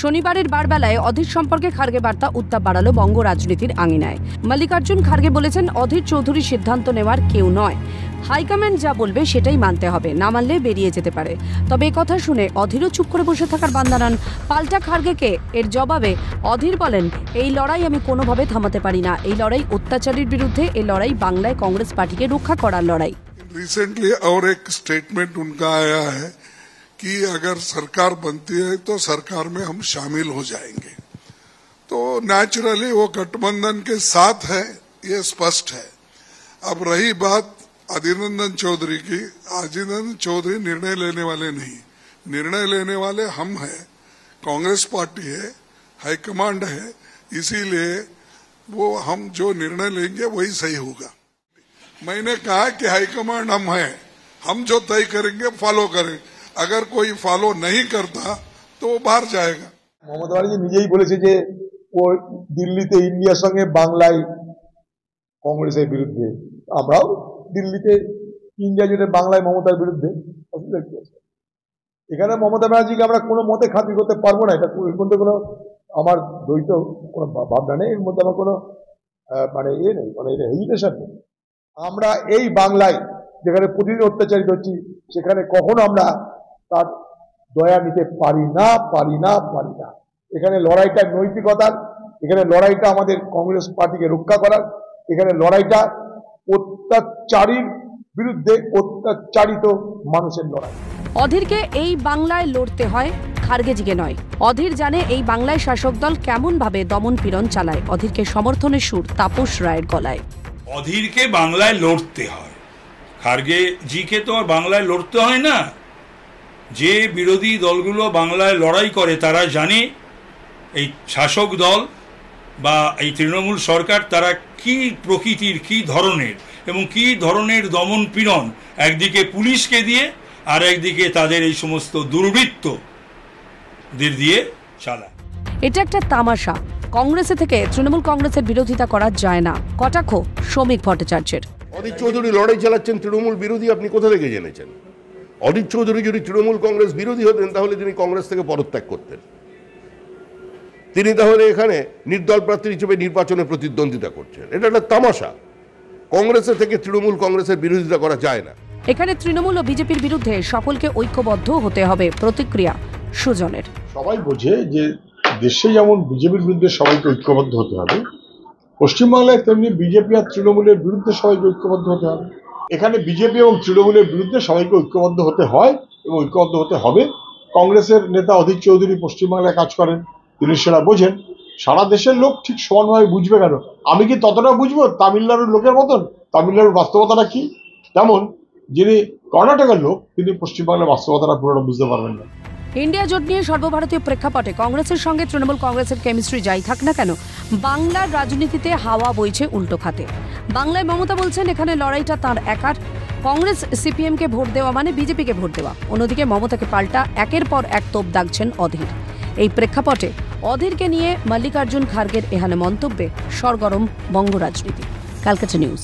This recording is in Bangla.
শনিবারের বারবেলায় অধীর সম্পর্কে খার্গে বার্তা উত্তাপ বাড়ালো বঙ্গ রাজনীতির আঙিনায়। মল্লিকার্জুন খার্গে বলেছেন, অধীর চৌধুরীর সিদ্ধান্ত নেওয়ার কেউ নয়, হাইকমান্ড যা বলবে সেটাই মানতে হবে, না মানলে বেরিয়ে যেতে পারে। তবে কথা শুনে অধীরও চুপ করে বসে থাকার বান্দা নন, পাল্টা খার্গেকে। এর জবাবে অধীর বলেন, এই লড়াই আমি কোনোভাবে থামাতে পারি না, এই লড়াই অত্যাচারের বিরুদ্ধে, এই লড়াই বাংলায় কংগ্রেস পার্টিকে রক্ষা করার লড়াই। रिसेंटली और एक स्टेटमेंट उनका आया है कि अगर सरकार बनती है तो सरकार में हम शामिल हो जाएंगे, तो नेचुरली वो गठबंधन के साथ है, ये स्पष्ट है। अब रही बात अधीर रंजन चौधरी की, अधीर रंजन चौधरी निर्णय लेने वाले नहीं, निर्णय लेने वाले हम हैं, कांग्रेस पार्टी है, हाईकमांड है, इसीलिए वो हम जो निर्णय लेंगे वही सही होगा। मैंने कहा कि हाईकमांड हम हैं, हम जो तय करेंगे फॉलो करें, अगर कोई फॉलो नहीं करता तो वो बाहर जाएगा। মমতা ব্যানার্জি নিজেই বলেছে যে ও দিল্লিতে ইন্ডিয়ার সঙ্গে বাংলায় কংগ্রেসের বিরুদ্ধে, আমরাও দিল্লিতে ইন্ডিয়া জুড়ে বাংলায় মমতার বিরুদ্ধে। অসুবিধা কি আছে? এখানে মমতা ব্যানার্জিকে আমরা কোনো মতে খাতির করতে পারবো না, এটা এর মধ্যে কোনো আমার দ্বৈত কোনো ভাবনা নেই, এর মধ্যে আমার কোনো মানে এ নেই, মানে হেজিটেশন নেই। আমরা এই বাংলায় যেখানে প্রতিদিন অত্যাচারিত হচ্ছি, সেখানে কখনো আমরা তার দয়া নিতে পারি না। এখানে লড়াইটা নৈতিকতার, এখানে লড়াইটা আমাদের কংগ্রেস পার্টিকে রক্ষা করার, এখানে লড়াইটা অত্যাচারীর বিরুদ্ধে অত্যাচারিত মানুষের লড়াই। অধীরকে এই বাংলায় লড়তে হয়, খার্গেজিকে নয়। অধীর জানে এই বাংলায় শাসক দল কেমন ভাবে দমন পীড়ন চালায়। অধীরকে সমর্থনের সুর তাপস রায়ের গলায়। অধীরকে বাংলায় লড়তে হয়, খার্গে জিকে তো আর বাংলায় লড়তে হয় না। যে বিরোধী দলগুলো বাংলায় লড়াই করে তারা জানে এই শাসক দল বা এই তৃণমূল সরকার তারা কি প্রকৃতির, কি ধরনের এবং কি ধরনের দমন পীড়ন একদিকে পুলিশকে দিয়ে আর একদিকে তাদের এই সমস্ত দুর্বৃত্তদের দিয়ে চালায়। এটা একটা তামাশা। কংগ্রেসে থেকে তৃণমূল কংগ্রেসের বিরোধিতা করা যায় না, কটাক্ষ শ্রমিক ভট্টাচার্যের। অধীর চৌধুরী লড়াই চালাচ্ছেন তৃণমূল বিরোধী, আপনি কোথা থেকে জেনেছেন? অধীর চৌধুরী যদি তৃণমূল কংগ্রেস বিরোধী হতেন তাহলে তিনি কংগ্রেস থেকে পদত্যাগ করতেন। তিনি তাহলে এখানে নির্দল প্রার্থী হিসেবে নির্বাচনে প্রতিদ্বন্দ্বিতা করছেন। এটা একটা তামাশা। কংগ্রেসের থেকে তৃণমূল কংগ্রেসের বিরোধিতা করা যায় না। এখানে তৃণমূল ও বিজেপির বিরুদ্ধে সকলকে ঐক্যবদ্ধ হতে হবে, প্রতিক্রিয়া সুজনের। সবাই বোঝে যে দেশে যেমন বিজেপির বিরুদ্ধে সবাইকে ঐক্যবদ্ধ হতে হবে, পশ্চিমবাংলায় তেমনি বিজেপি আর তৃণমূলের বিরুদ্ধে সবাইকে ঐক্যবদ্ধ হতে হবে। এখানে বিজেপি এবং তৃণমূলের বিরুদ্ধে সবাইকে ঐক্যবদ্ধ হতে হয় এবং ঐক্যবদ্ধ হতে হবে। কংগ্রেসের নেতা অধীর চৌধুরী পশ্চিমবাংলায় কাজ করেন, তিনি সেটা বোঝেন। সারা দেশের লোক ঠিক সমানভাবে বুঝবে কেন? আমি কি ততটা বুঝবো তামিলনাড়ুর লোকের মতন? তামিলনাড়ুর বাস্তবতাটা কি? তেমন যিনি কর্ণাটকের লোক, তিনি পশ্চিমবাংলার বাস্তবতাটা পুরোটা বুঝতে পারবেন না। ইন্ডিয়া জোট নিয়ে সর্বভারতীয় প্রেক্ষাপটে কংগ্রেসের সঙ্গে তৃণমূল কংগ্রেসের কেমিস্ট্রি যাই থাক না কেন, বাংলার রাজনীতিতে হাওয়া বইছে উল্টো খাতে। বাংলায় মমতা বলছেন এখানে লড়াইটা তাঁর একার, কংগ্রেস সিপিএমকে ভোট দেওয়া মানে বিজেপিকে ভোট দেওয়া। অন্যদিকে মমতাকে পাল্টা একের পর এক তোপ দাগছেন অধীর। এই প্রেক্ষাপটে অধীরকে নিয়ে মল্লিকার্জুন খার্গের এখানে মন্তব্যে সরগরম বঙ্গ রাজনীতি। ক্যালকাটা নিউজ।